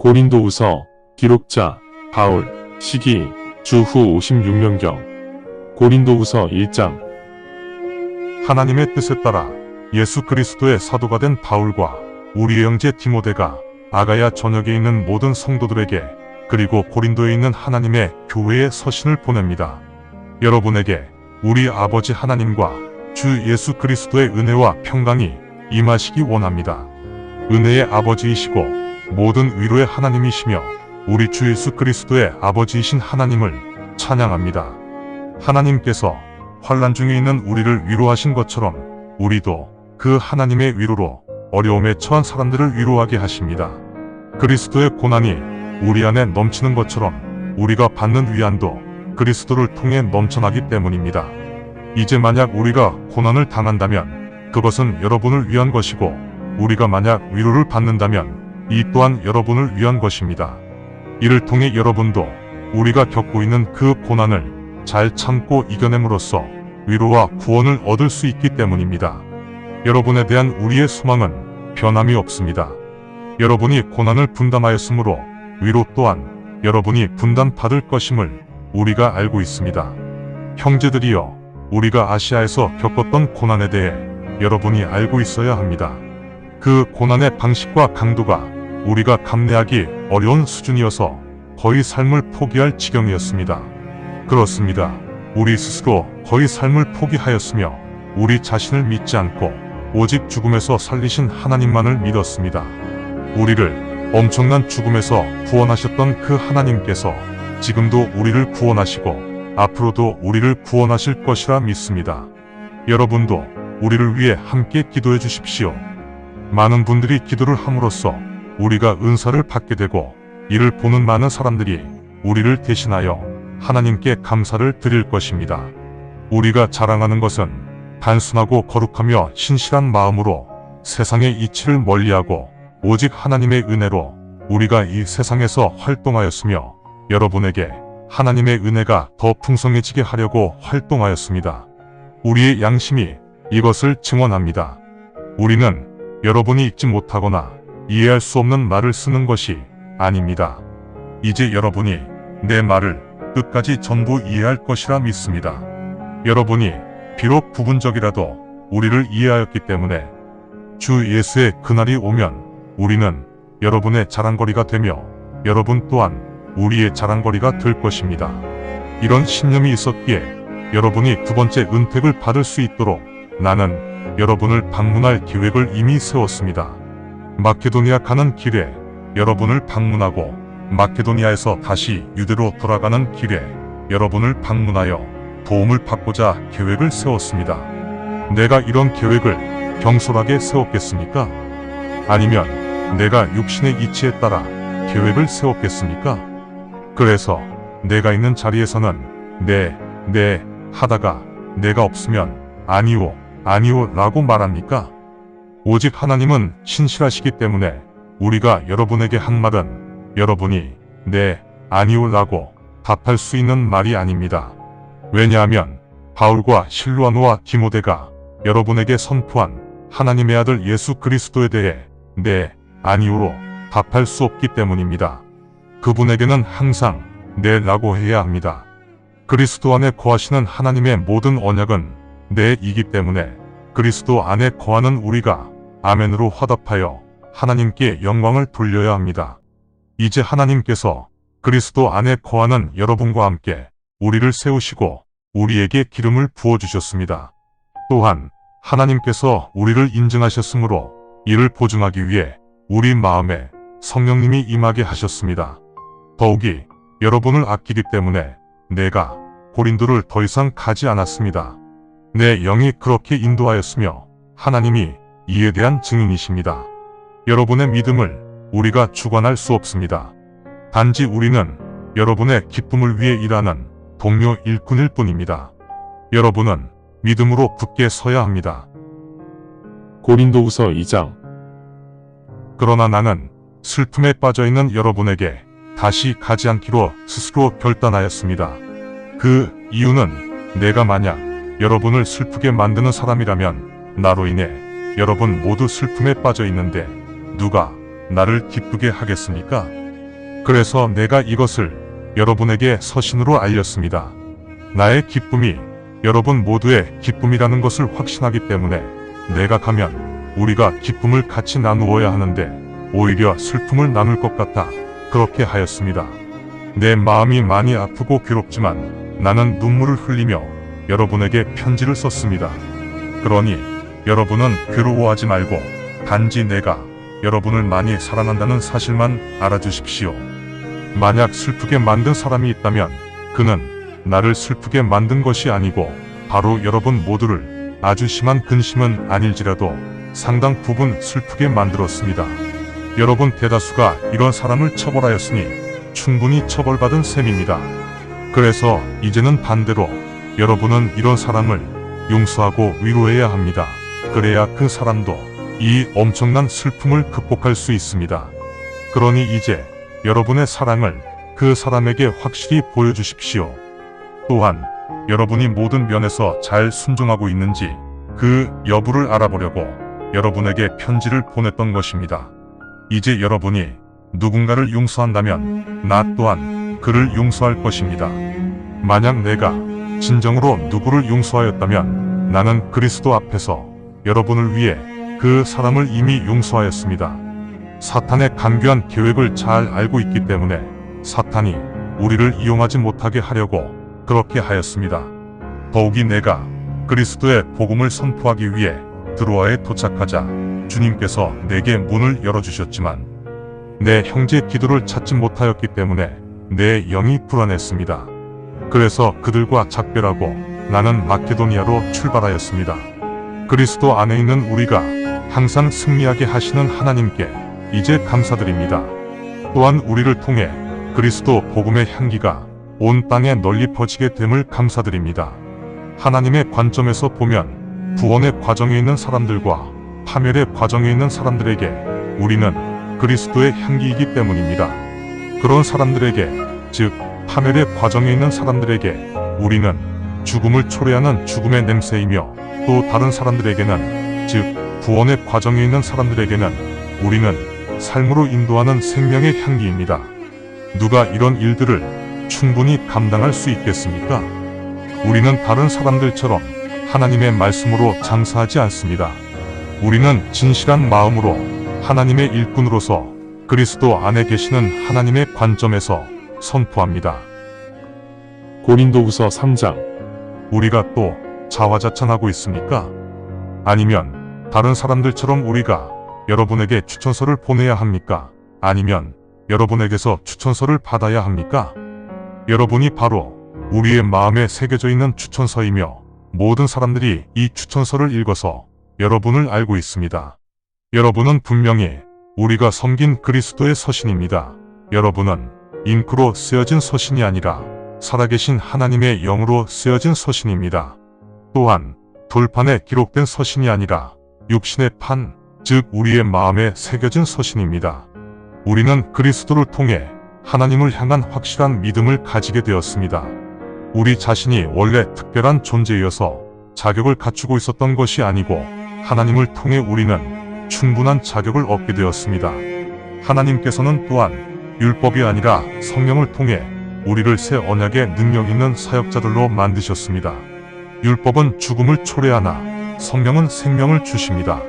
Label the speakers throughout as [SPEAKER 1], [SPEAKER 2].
[SPEAKER 1] 고린도후서 기록자 바울 시기 주후 56년경 고린도후서 1장.
[SPEAKER 2] 하나님의 뜻에 따라 예수 그리스도의 사도가 된 바울과 우리의 형제 디모데가 아가야 전역에 있는 모든 성도들에게 그리고 고린도에 있는 하나님의 교회의 서신을 보냅니다. 여러분에게 우리 아버지 하나님과 주 예수 그리스도의 은혜와 평강이 임하시기 원합니다. 은혜의 아버지이시고 모든 위로의 하나님이시며 우리 주 예수 그리스도의 아버지이신 하나님을 찬양합니다. 하나님께서 환난 중에 있는 우리를 위로하신 것처럼 우리도 그 하나님의 위로로 어려움에 처한 사람들을 위로하게 하십니다. 그리스도의 고난이 우리 안에 넘치는 것처럼 우리가 받는 위안도 그리스도를 통해 넘쳐나기 때문입니다. 이제 만약 우리가 고난을 당한다면 그것은 여러분을 위한 것이고, 우리가 만약 위로를 받는다면 이 또한 여러분을 위한 것입니다. 이를 통해 여러분도 우리가 겪고 있는 그 고난을 잘 참고 이겨냄으로써 위로와 구원을 얻을 수 있기 때문입니다. 여러분에 대한 우리의 소망은 변함이 없습니다. 여러분이 고난을 분담하였으므로 위로 또한 여러분이 분담받을 것임을 우리가 알고 있습니다. 형제들이여, 우리가 아시아에서 겪었던 고난에 대해 여러분이 알고 있어야 합니다. 그 고난의 방식과 강도가 우리가 감내하기 어려운 수준이어서 거의 삶을 포기할 지경이었습니다. 그렇습니다. 우리 스스로 거의 삶을 포기하였으며 우리 자신을 믿지 않고 오직 죽음에서 살리신 하나님만을 믿었습니다. 우리를 엄청난 죽음에서 구원하셨던 그 하나님께서 지금도 우리를 구원하시고 앞으로도 우리를 구원하실 것이라 믿습니다. 여러분도 우리를 위해 함께 기도해 주십시오. 많은 분들이 기도를 함으로써 우리가 은사를 받게 되고, 이를 보는 많은 사람들이 우리를 대신하여 하나님께 감사를 드릴 것입니다. 우리가 자랑하는 것은 단순하고 거룩하며 신실한 마음으로 세상의 이치를 멀리하고 오직 하나님의 은혜로 우리가 이 세상에서 활동하였으며, 여러분에게 하나님의 은혜가 더 풍성해지게 하려고 활동하였습니다. 우리의 양심이 이것을 증언합니다. 우리는 여러분이 읽지 못하거나 이해할 수 없는 말을 쓰는 것이 아닙니다. 이제 여러분이 내 말을 끝까지 전부 이해할 것이라 믿습니다. 여러분이 비록 부분적이라도 우리를 이해하였기 때문에 주 예수의 그날이 오면 우리는 여러분의 자랑거리가 되며 여러분 또한 우리의 자랑거리가 될 것입니다. 이런 신념이 있었기에 여러분이 두 번째 은택을 받을 수 있도록 나는 여러분을 방문할 계획을 이미 세웠습니다. 마케도니아 가는 길에 여러분을 방문하고 마케도니아에서 다시 유대로 돌아가는 길에 여러분을 방문하여 도움을 받고자 계획을 세웠습니다. 내가 이런 계획을 경솔하게 세웠겠습니까? 아니면 내가 육신의 이치에 따라 계획을 세웠겠습니까? 그래서 내가 있는 자리에서는 네 하다가 내가 없으면 아니오 라고 말합니까? 오직 하나님은 신실하시기 때문에 우리가 여러분에게 한 말은 여러분이 네, 아니오 라고 답할 수 있는 말이 아닙니다. 왜냐하면 바울과 실루아노와 디모데가 여러분에게 선포한 하나님의 아들 예수 그리스도에 대해 네, 아니오로 답할 수 없기 때문입니다. 그분에게는 항상 네 라고 해야 합니다. 그리스도 안에 거하시는 하나님의 모든 언약은 네이기 때문에 그리스도 안에 거하는 우리가 아멘으로 화답하여 하나님께 영광을 돌려야 합니다. 이제 하나님께서 그리스도 안에 거하는 여러분과 함께 우리를 세우시고 우리에게 기름을 부어주셨습니다. 또한 하나님께서 우리를 인증하셨으므로 이를 보증하기 위해 우리 마음에 성령님이 임하게 하셨습니다. 더욱이 여러분을 아끼기 때문에 내가 고린도를 더 이상 가지 않았습니다. 내 영이 그렇게 인도하였으며 하나님이 이에 대한 증인이십니다. 여러분의 믿음을 우리가 주관할 수 없습니다. 단지 우리는 여러분의 기쁨을 위해 일하는 동료 일꾼일 뿐입니다. 여러분은 믿음으로 굳게 서야 합니다.
[SPEAKER 1] 고린도후서 2장.
[SPEAKER 2] 그러나 나는 슬픔에 빠져있는 여러분에게 다시 가지 않기로 스스로 결단하였습니다. 그 이유는 내가 만약 여러분을 슬프게 만드는 사람이라면 나로 인해 여러분 모두 슬픔에 빠져 있는데 누가 나를 기쁘게 하겠습니까? 그래서 내가 이것을 여러분에게 서신으로 알렸습니다. 나의 기쁨이 여러분 모두의 기쁨이라는 것을 확신하기 때문에 내가 가면 우리가 기쁨을 같이 나누어야 하는데 오히려 슬픔을 나눌 것 같아 그렇게 하였습니다. 내 마음이 많이 아프고 괴롭지만 나는 눈물을 흘리며 여러분에게 편지를 썼습니다. 그러니 여러분은 괴로워하지 말고 단지 내가 여러분을 많이 사랑한다는 사실만 알아주십시오. 만약 슬프게 만든 사람이 있다면 그는 나를 슬프게 만든 것이 아니고 바로 여러분 모두를 아주 심한 근심은 아닐지라도 상당 부분 슬프게 만들었습니다. 여러분 대다수가 이런 사람을 처벌하였으니 충분히 처벌받은 셈입니다. 그래서 이제는 반대로 여러분은 이런 사람을 용서하고 위로해야 합니다. 그래야 그 사람도 이 엄청난 슬픔을 극복할 수 있습니다. 그러니 이제 여러분의 사랑을 그 사람에게 확실히 보여주십시오. 또한 여러분이 모든 면에서 잘 순종하고 있는지 그 여부를 알아보려고 여러분에게 편지를 보냈던 것입니다. 이제 여러분이 누군가를 용서한다면 나 또한 그를 용서할 것입니다. 만약 내가 진정으로 누구를 용서하였다면 나는 그리스도 앞에서 여러분을 위해 그 사람을 이미 용서하였습니다. 사탄의 간교한 계획을 잘 알고 있기 때문에 사탄이 우리를 이용하지 못하게 하려고 그렇게 하였습니다. 더욱이 내가 그리스도의 복음을 선포하기 위해 드로아에 도착하자 주님께서 내게 문을 열어주셨지만 내 형제의 기도를 찾지 못하였기 때문에 내 영이 불안했습니다. 그래서 그들과 작별하고 나는 마케도니아로 출발하였습니다. 그리스도 안에 있는 우리가 항상 승리하게 하시는 하나님께 이제 감사드립니다. 또한 우리를 통해 그리스도 복음의 향기가 온 땅에 널리 퍼지게 됨을 감사드립니다. 하나님의 관점에서 보면 구원의 과정에 있는 사람들과 파멸의 과정에 있는 사람들에게 우리는 그리스도의 향기이기 때문입니다. 그런 사람들에게, 즉 파멸의 과정에 있는 사람들에게 우리는 죽음을 초래하는 죽음의 냄새이며 또 다른 사람들에게는, 즉 구원의 과정에 있는 사람들에게는 우리는 삶으로 인도하는 생명의 향기입니다. 누가 이런 일들을 충분히 감당할 수 있겠습니까? 우리는 다른 사람들처럼 하나님의 말씀으로 장사하지 않습니다. 우리는 진실한 마음으로 하나님의 일꾼으로서 그리스도 안에 계시는 하나님의 관점에서 선포합니다.
[SPEAKER 1] 고린도후서 3장.
[SPEAKER 2] 우리가 또 자화자찬하고 있습니까? 아니면 다른 사람들처럼 우리가 여러분에게 추천서를 보내야 합니까? 아니면 여러분에게서 추천서를 받아야 합니까? 여러분이 바로 우리의 마음에 새겨져 있는 추천서이며 모든 사람들이 이 추천서를 읽어서 여러분을 알고 있습니다. 여러분은 분명히 우리가 섬긴 그리스도의 서신입니다. 여러분은 잉크로 쓰여진 서신이 아니라 살아계신 하나님의 영으로 쓰여진 서신입니다. 또한 돌판에 기록된 서신이 아니라 육신의 판, 즉 우리의 마음에 새겨진 서신입니다. 우리는 그리스도를 통해 하나님을 향한 확실한 믿음을 가지게 되었습니다. 우리 자신이 원래 특별한 존재여서 자격을 갖추고 있었던 것이 아니고 하나님을 통해 우리는 충분한 자격을 얻게 되었습니다. 하나님께서는 또한 율법이 아니라 성령을 통해 우리를 새 언약의 능력 있는 사역자들로 만드셨습니다. 율법은 죽음을 초래하나 성령은 생명을 주십니다.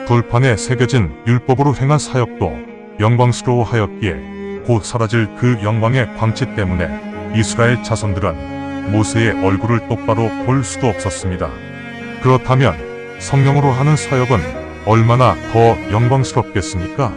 [SPEAKER 2] 돌판에 새겨진 율법으로 행한 사역도 영광스러워하였기에 곧 사라질 그 영광의 광채 때문에 이스라엘 자손들은 모세의 얼굴을 똑바로 볼 수도 없었습니다. 그렇다면 성령으로 하는 사역은 얼마나 더 영광스럽겠습니까?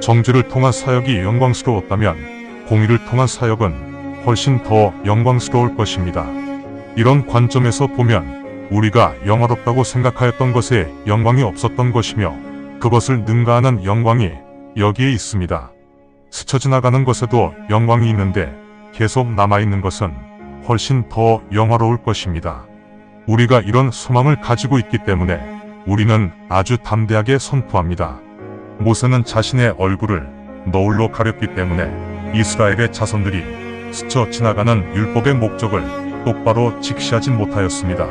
[SPEAKER 2] 정죄를 통한 사역이 영광스러웠다면 공의를 통한 사역은 훨씬 더 영광스러울 것입니다. 이런 관점에서 보면 우리가 영화롭다고 생각하였던 것에 영광이 없었던 것이며 그것을 능가하는 영광이 여기에 있습니다. 스쳐 지나가는 것에도 영광이 있는데 계속 남아있는 것은 훨씬 더 영화로울 것입니다. 우리가 이런 소망을 가지고 있기 때문에 우리는 아주 담대하게 선포합니다. 모세는 자신의 얼굴을 너울로 가렸기 때문에 이스라엘의 자손들이 스쳐 지나가는 율법의 목적을 똑바로 직시하지 못하였습니다.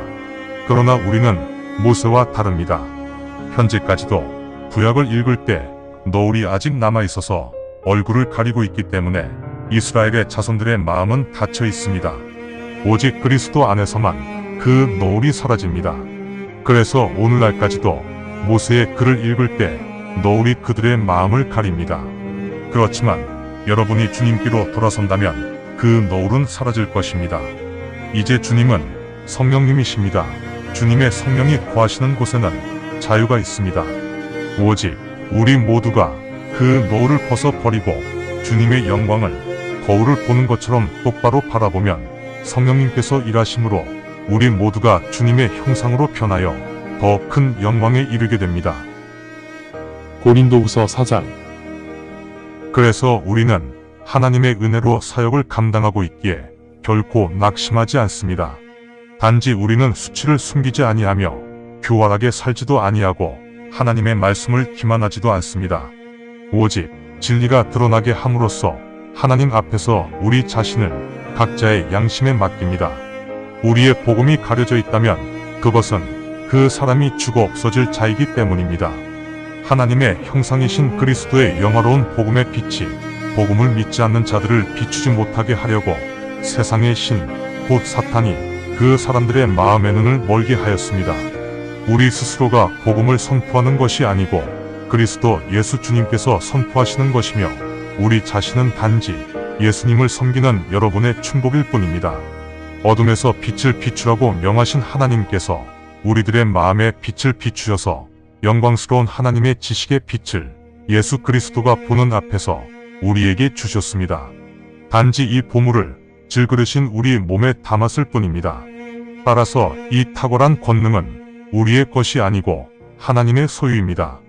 [SPEAKER 2] 그러나 우리는 모세와 다릅니다. 현재까지도 구약을 읽을 때 너울이 아직 남아있어서 얼굴을 가리고 있기 때문에 이스라엘의 자손들의 마음은 닫혀 있습니다. 오직 그리스도 안에서만 그 노을이 사라집니다. 그래서 오늘날까지도 모세의 글을 읽을 때 노을이 그들의 마음을 가립니다. 그렇지만 여러분이 주님께로 돌아선다면 그 노을은 사라질 것입니다. 이제 주님은 성령님이십니다. 주님의 성령이 거하시는 곳에는 자유가 있습니다. 오직 우리 모두가 그 노을을 벗어버리고 주님의 영광을 거울을 보는 것처럼 똑바로 바라보면 성령님께서 일하심으로 우리 모두가 주님의 형상으로 변하여 더 큰 영광에 이르게 됩니다.
[SPEAKER 1] 고린도후서 4장.
[SPEAKER 2] 그래서 우리는 하나님의 은혜로 사역을 감당하고 있기에 결코 낙심하지 않습니다. 단지 우리는 수치를 숨기지 아니하며 교활하게 살지도 아니하고 하나님의 말씀을 기만하지도 않습니다. 오직 진리가 드러나게 함으로써 하나님 앞에서 우리 자신을 각자의 양심에 맡깁니다. 우리의 복음이 가려져 있다면 그것은 그 사람이 죽어 없어질 자이기 때문입니다. 하나님의 형상이신 그리스도의 영화로운 복음의 빛이 복음을 믿지 않는 자들을 비추지 못하게 하려고 세상의 신, 곧 사탄이 그 사람들의 마음의 눈을 멀게 하였습니다. 우리 스스로가 복음을 선포하는 것이 아니고 그리스도 예수 주님께서 선포하시는 것이며 우리 자신은 단지 예수님을 섬기는 여러분의 충복일 뿐입니다. 어둠에서 빛을 비추라고 명하신 하나님께서 우리들의 마음에 빛을 비추셔서 영광스러운 하나님의 지식의 빛을 예수 그리스도가 보는 앞에서 우리에게 주셨습니다. 단지 이 보물을 질그릇인 우리 몸에 담았을 뿐입니다. 따라서 이 탁월한 권능은 우리의 것이 아니고 하나님의 소유입니다.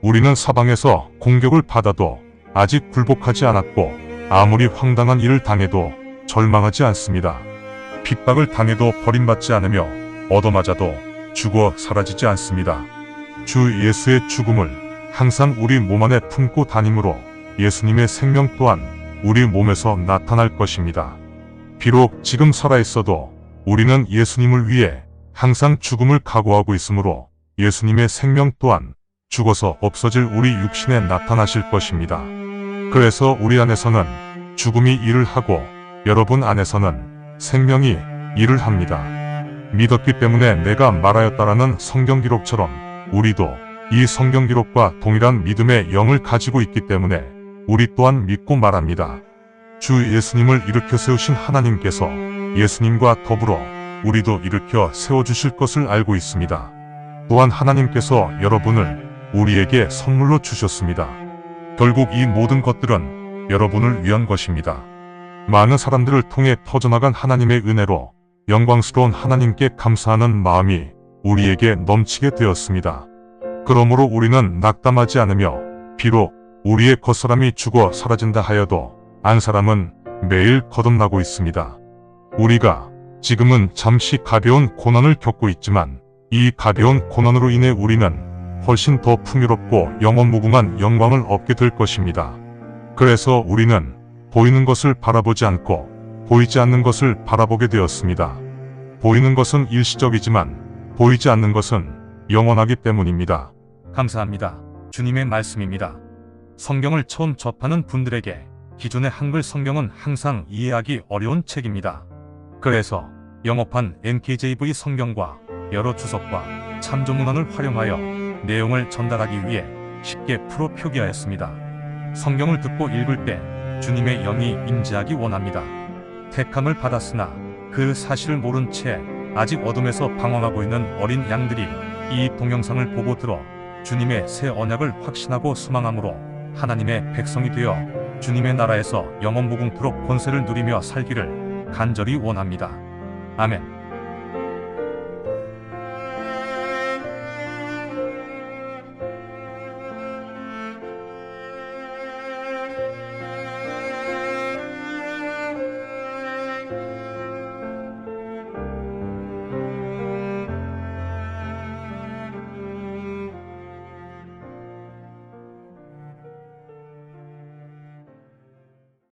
[SPEAKER 2] 우리는 사방에서 공격을 받아도 아직 굴복하지 않았고 아무리 황당한 일을 당해도 절망하지 않습니다. 핍박을 당해도 버림받지 않으며 얻어맞아도 죽어 사라지지 않습니다. 주 예수의 죽음을 항상 우리 몸 안에 품고 다니므로 예수님의 생명 또한 우리 몸에서 나타날 것입니다. 비록 지금 살아있어도 우리는 예수님을 위해 항상 죽음을 각오하고 있으므로 예수님의 생명 또한 죽어서 없어질 우리 육신에 나타나실 것입니다. 그래서 우리 안에서는 죽음이 일을 하고 여러분 안에서는 생명이 일을 합니다. 믿었기 때문에 내가 말하였다라는 성경 기록처럼 우리도 이 성경 기록과 동일한 믿음의 영을 가지고 있기 때문에 우리 또한 믿고 말합니다. 주 예수님을 일으켜 세우신 하나님께서 예수님과 더불어 우리도 일으켜 세워주실 것을 알고 있습니다. 또한 하나님께서 여러분을 우리에게 선물로 주셨습니다. 결국 이 모든 것들은 여러분을 위한 것입니다. 많은 사람들을 통해 퍼져나간 하나님의 은혜로 영광스러운 하나님께 감사하는 마음이 우리에게 넘치게 되었습니다. 그러므로 우리는 낙담하지 않으며 비록 우리의 겉사람이 죽어 사라진다 하여도 안사람은 매일 거듭나고 있습니다. 우리가 지금은 잠시 가벼운 고난을 겪고 있지만 이 가벼운 고난으로 인해 우리는 훨씬 더 풍요롭고 영원무궁한 영광을 얻게 될 것입니다. 그래서 우리는 보이는 것을 바라보지 않고 보이지 않는 것을 바라보게 되었습니다. 보이는 것은 일시적이지만 보이지 않는 것은 영원하기 때문입니다.
[SPEAKER 3] 감사합니다. 주님의 말씀입니다. 성경을 처음 접하는 분들에게 기존의 한글 성경은 항상 이해하기 어려운 책입니다. 그래서 영어판 NKJV 성경과 여러 주석과 참조문헌을 활용하여 내용을 전달하기 위해 쉽게 풀어 표기하였습니다. 성경을 듣고 읽을 때 주님의 영이 임재하기 원합니다. 택함을 받았으나 그 사실을 모른 채 아직 어둠에서 방황하고 있는 어린 양들이 이 동영상을 보고 들어 주님의 새 언약을 확신하고 소망함으로 하나님의 백성이 되어 주님의 나라에서 영원무궁토록 권세를 누리며 살기를 간절히 원합니다. 아멘.